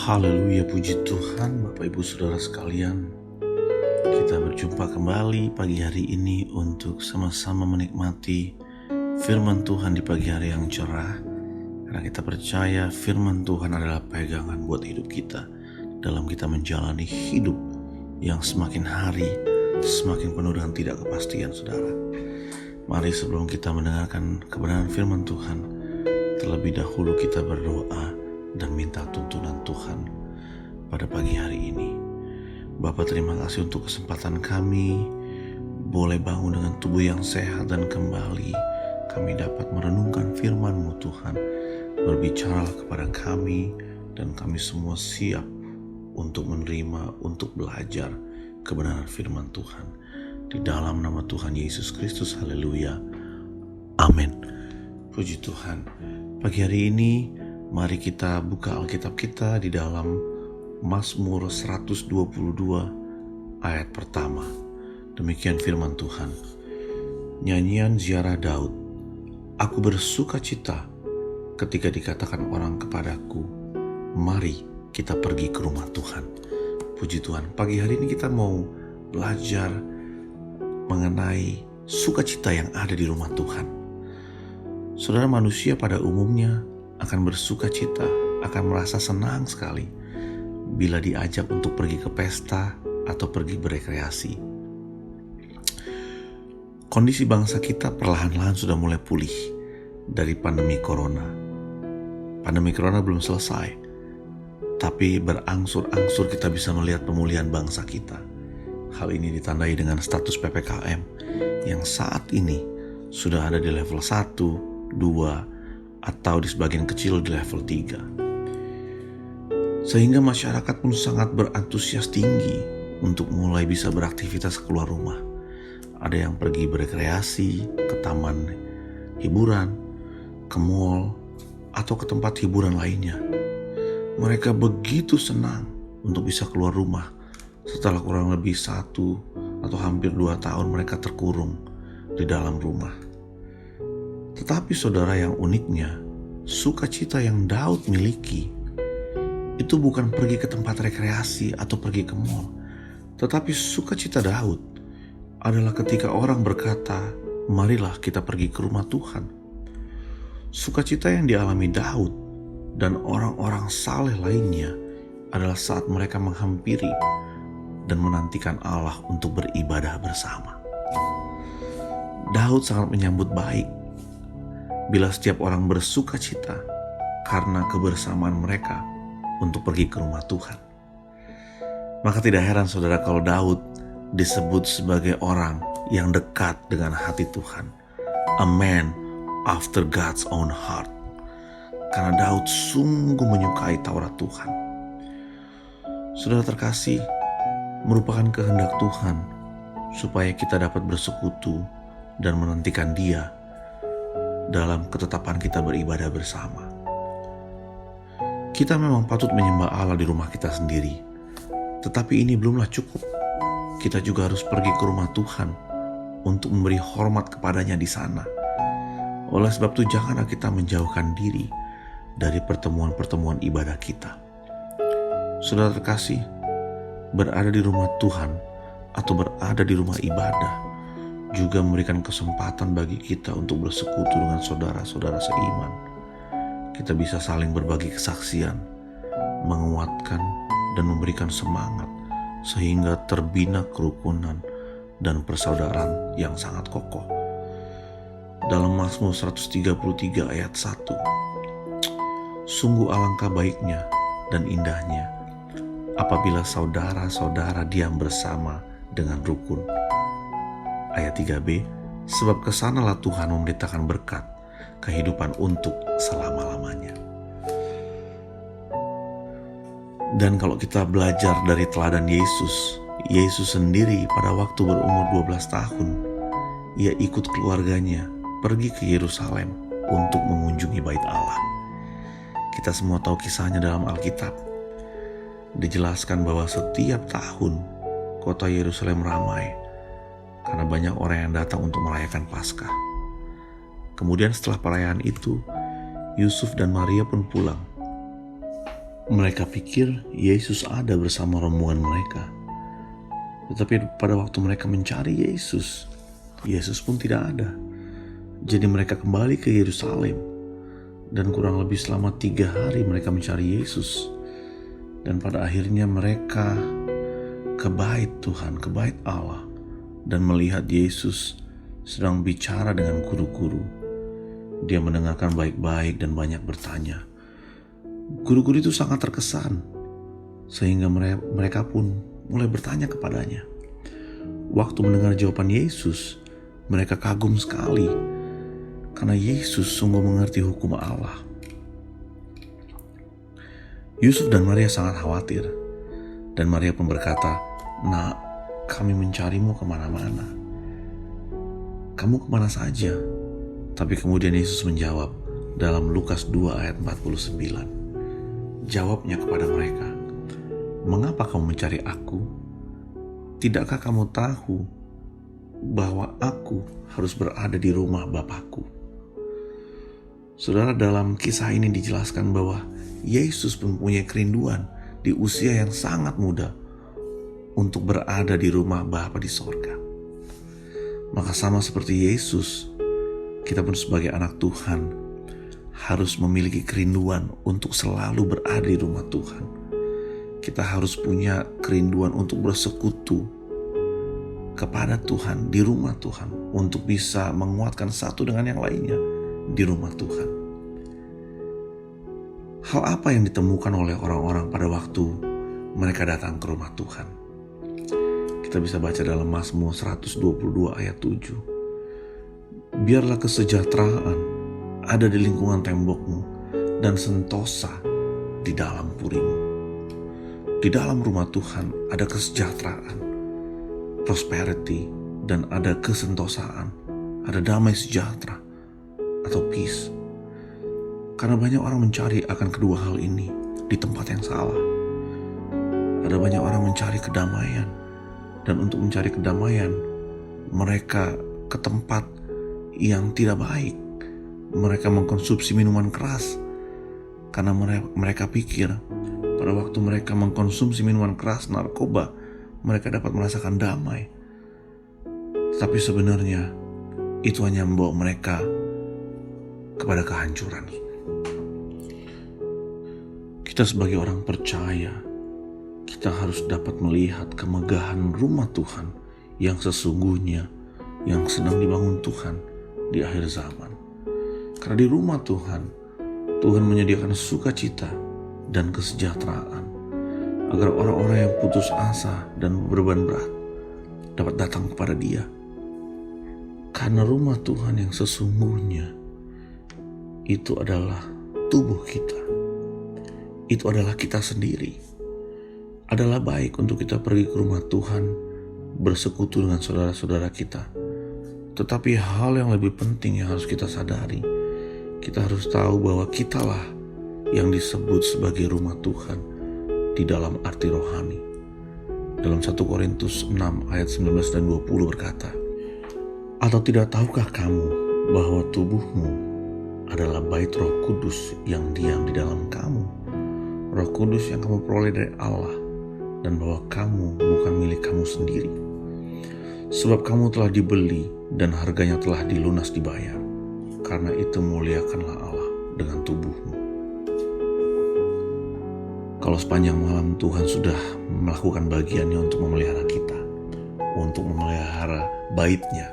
Haleluya, puji Tuhan, Bapak Ibu Saudara sekalian. Kita berjumpa kembali pagi hari ini untuk sama-sama menikmati firman Tuhan di pagi hari yang cerah. Karena kita percaya firman Tuhan adalah pegangan buat hidup kita dalam kita menjalani hidup yang semakin hari semakin penuh dengan tidak kepastian, saudara. Mari sebelum kita mendengarkan kebenaran firman Tuhan, terlebih dahulu kita berdoa dan minta tuntunan Tuhan pada pagi hari ini. Bapa, terima kasih untuk kesempatan kami boleh bangun dengan tubuh yang sehat dan kembali kami dapat merenungkan firman-Mu Tuhan. Berbicaralah kepada kami dan kami semua siap untuk menerima, untuk belajar kebenaran firman Tuhan. Di dalam nama Tuhan Yesus Kristus, haleluya, amin. Puji Tuhan. Pagi hari ini mari kita buka Alkitab kita di dalam Mazmur 122 ayat pertama. Demikian firman Tuhan. Nyanyian ziarah Daud. Aku bersuka cita ketika dikatakan orang kepadaku, mari kita pergi ke rumah Tuhan. Puji Tuhan, pagi hari ini kita mau belajar mengenai sukacita yang ada di rumah Tuhan. Saudara, manusia pada umumnya akan bersuka cita, akan merasa senang sekali bila diajak untuk pergi ke pesta atau pergi berekreasi. Kondisi bangsa kita perlahan-lahan sudah mulai pulih dari pandemi corona. Pandemi corona belum selesai, tapi berangsur-angsur kita bisa melihat pemulihan bangsa kita. Hal ini ditandai dengan status PPKM yang saat ini sudah ada di level 1, 2, atau di sebagian kecil di level 3. Sehingga masyarakat pun sangat berantusias tinggi untuk mulai bisa beraktivitas keluar rumah. Ada yang pergi berekreasi, ke taman hiburan, ke mall, atau ke tempat hiburan lainnya. Mereka begitu senang untuk bisa keluar rumah setelah kurang lebih 1 atau hampir 2 tahun mereka terkurung di dalam rumah. Tetapi saudara, yang uniknya, sukacita yang Daud miliki itu bukan pergi ke tempat rekreasi atau pergi ke mall. Tetapi sukacita Daud adalah ketika orang berkata, marilah kita pergi ke rumah Tuhan. Sukacita yang dialami Daud dan orang-orang saleh lainnya adalah saat mereka menghampiri dan menantikan Allah untuk beribadah bersama. Daud sangat menyambut baik bila setiap orang bersuka cita karena kebersamaan mereka untuk pergi ke rumah Tuhan. Maka tidak heran saudara kalau Daud disebut sebagai orang yang dekat dengan hati Tuhan. A man after God's own heart. Karena Daud sungguh menyukai Taurat Tuhan. Saudara terkasih, merupakan kehendak Tuhan supaya kita dapat bersekutu dan menantikan Dia dalam ketetapan kita beribadah bersama. Kita memang patut menyembah Allah di rumah kita sendiri, tetapi ini belumlah cukup. Kita juga harus pergi ke rumah Tuhan untuk memberi hormat kepadanya di sana. Oleh sebab itu, janganlah kita menjauhkan diri dari pertemuan-pertemuan ibadah kita. Saudara terkasih, berada di rumah Tuhan atau berada di rumah ibadah juga memberikan kesempatan bagi kita untuk bersekutu dengan saudara-saudara seiman. Kita bisa saling berbagi kesaksian, menguatkan dan memberikan semangat sehingga terbina kerukunan dan persaudaraan yang sangat kokoh. Dalam Mazmur 133 ayat 1, sungguh alangkah baiknya dan indahnya apabila saudara-saudara diam bersama dengan rukun. Ayat 3b, sebab kesanalah Tuhan memberitakan berkat, kehidupan untuk selama-lamanya. Dan kalau kita belajar dari teladan Yesus, Yesus sendiri pada waktu berumur 12 tahun, ia ikut keluarganya pergi ke Yerusalem untuk mengunjungi bait Allah. Kita semua tahu kisahnya dalam Alkitab. Dijelaskan bahwa setiap tahun kota Yerusalem ramai karena banyak orang yang datang untuk merayakan Paskah. Kemudian setelah perayaan itu, Yusuf dan Maria pun pulang. Mereka pikir Yesus ada bersama rombongan mereka. Tetapi pada waktu mereka mencari Yesus, Yesus pun tidak ada. Jadi mereka kembali ke Yerusalem. Dan kurang lebih selama 3 hari mereka mencari Yesus. Dan pada akhirnya mereka ke bait Tuhan, ke bait Allah. Dan melihat Yesus sedang bicara dengan guru-guru. Dia mendengarkan baik-baik dan banyak bertanya. Guru-guru itu sangat terkesan, sehingga mereka pun mulai bertanya kepadanya. Waktu mendengar jawaban Yesus, mereka kagum sekali, karena Yesus sungguh mengerti hukum Allah. Yusuf dan Maria sangat khawatir, dan Maria pun berkata, "Nak, kami mencarimu kemana-mana. Kamu kemana saja?" Tapi kemudian Yesus menjawab dalam Lukas 2 ayat 49. Jawabnya kepada mereka, "Mengapa kamu mencari aku? Tidakkah kamu tahu bahwa aku harus berada di rumah Bapakku?" Saudara, dalam kisah ini dijelaskan bahwa Yesus mempunyai kerinduan di usia yang sangat muda untuk berada di rumah Bapa di sorga. Maka sama seperti Yesus, kita pun sebagai anak Tuhan harus memiliki kerinduan untuk selalu berada di rumah Tuhan. Kita harus punya kerinduan untuk bersekutu kepada Tuhan, di rumah Tuhan, untuk bisa menguatkan satu dengan yang lainnya di rumah Tuhan. Hal apa yang ditemukan oleh orang-orang pada waktu mereka datang ke rumah Tuhan? Kita bisa baca dalam Mazmur 122 ayat 7. "Biarlah kesejahteraan ada di lingkungan tembokmu dan sentosa di dalam purimu." Di dalam rumah Tuhan ada kesejahteraan, prosperity, dan ada kesentosaan, ada damai sejahtera atau peace. Karena banyak orang mencari akan kedua hal ini di tempat yang salah. Ada banyak orang mencari kedamaian, dan untuk mencari kedamaian mereka ke tempat yang tidak baik. Mereka mengkonsumsi minuman keras karena mereka pikir pada waktu mereka mengkonsumsi minuman keras, narkoba, mereka dapat merasakan damai. Tapi sebenarnya itu hanya membawa mereka kepada kehancuran. Kita sebagai orang percaya, kita harus dapat melihat kemegahan rumah Tuhan yang sesungguhnya, yang sedang dibangun Tuhan di akhir zaman. Karena di rumah Tuhan, Tuhan menyediakan sukacita dan kesejahteraan agar orang-orang yang putus asa dan beban berat dapat datang kepada Dia. Karena rumah Tuhan yang sesungguhnya itu adalah tubuh kita. Itu adalah kita sendiri. Adalah baik untuk kita pergi ke rumah Tuhan, bersekutu dengan saudara-saudara kita. Tetapi hal yang lebih penting yang harus kita sadari, kita harus tahu bahwa kitalah yang disebut sebagai rumah Tuhan di dalam arti rohani. Dalam 1 Korintus 6 ayat 19 dan 20 berkata, "Atau tidak tahukah kamu bahwa tubuhmu adalah bait Roh Kudus yang diam di dalam kamu? Roh Kudus yang kamu peroleh dari Allah, dan bahwa kamu bukan milik kamu sendiri. Sebab kamu telah dibeli dan harganya telah dilunas dibayar. Karena itu muliakanlah Allah dengan tubuhmu." Kalau sepanjang malam Tuhan sudah melakukan bagiannya untuk memelihara kita, untuk memelihara bait-Nya,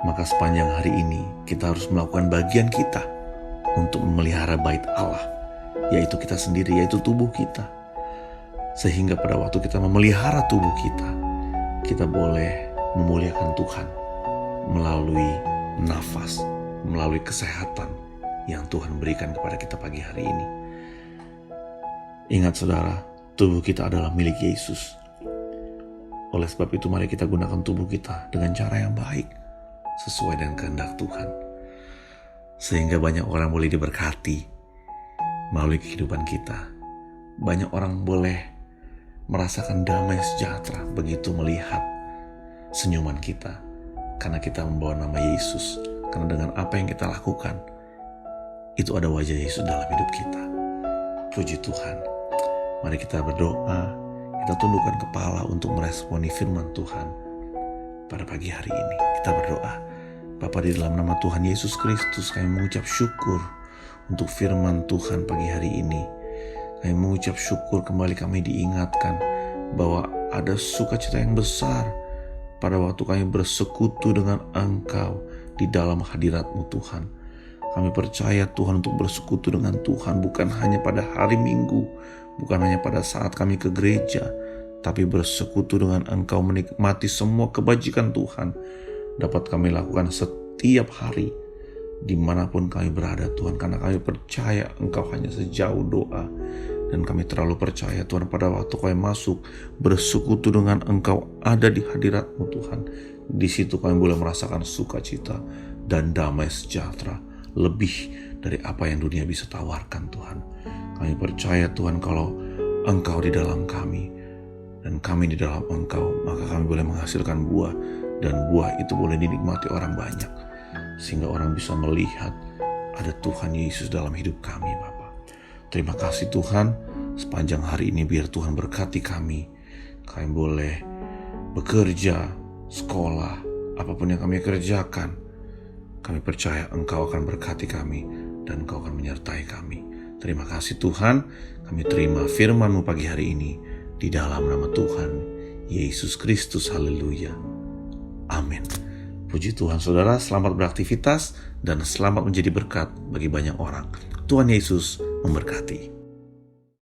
maka sepanjang hari ini kita harus melakukan bagian kita untuk memelihara bait Allah, yaitu kita sendiri, yaitu tubuh kita. Sehingga pada waktu kita memelihara tubuh kita boleh memuliakan Tuhan melalui nafas, melalui kesehatan yang Tuhan berikan kepada kita pagi hari ini. Ingat saudara, tubuh kita adalah milik Yesus. Oleh sebab itu mari kita gunakan tubuh kita dengan cara yang baik, sesuai dengan kehendak Tuhan. Sehingga banyak orang boleh diberkati melalui kehidupan kita. Banyak orang boleh merasakan damai sejahtera begitu melihat senyuman kita. Karena kita membawa nama Yesus. Karena dengan apa yang kita lakukan, itu ada wajah Yesus dalam hidup kita. Puji Tuhan. Mari kita berdoa, kita tundukkan kepala untuk meresponi firman Tuhan pada pagi hari ini. Kita berdoa. Bapa, di dalam nama Tuhan Yesus Kristus, kami mengucap syukur untuk firman Tuhan pagi hari ini. Kami mengucap syukur kembali kami diingatkan bahwa ada sukacita yang besar pada waktu kami bersekutu dengan Engkau di dalam hadirat-Mu Tuhan. Kami percaya Tuhan untuk bersekutu dengan Tuhan bukan hanya pada hari Minggu, bukan hanya pada saat kami ke gereja, tapi bersekutu dengan Engkau, menikmati semua kebajikan Tuhan dapat kami lakukan setiap hari dimanapun kami berada Tuhan, karena kami percaya Engkau hanya sejauh doa. Dan kami terlalu percaya Tuhan, pada waktu kami masuk bersekutu dengan Engkau, ada di hadirat-Mu Tuhan, di situ kami boleh merasakan sukacita dan damai sejahtera lebih dari apa yang dunia bisa tawarkan Tuhan. Kami percaya Tuhan, kalau Engkau di dalam kami dan kami di dalam Engkau, maka kami boleh menghasilkan buah, dan buah itu boleh dinikmati orang banyak, sehingga orang bisa melihat ada Tuhan Yesus dalam hidup kami. Bapa, terima kasih Tuhan, sepanjang hari ini biar Tuhan berkati kami. Kami boleh bekerja, sekolah, apapun yang kami kerjakan, kami percaya Engkau akan berkati kami dan Engkau akan menyertai kami. Terima kasih Tuhan, kami terima firman-Mu pagi hari ini di dalam nama Tuhan Yesus Kristus. Haleluya. Amin. Puji Tuhan saudara, selamat beraktivitas dan selamat menjadi berkat bagi banyak orang. Tuhan Yesus memberkati.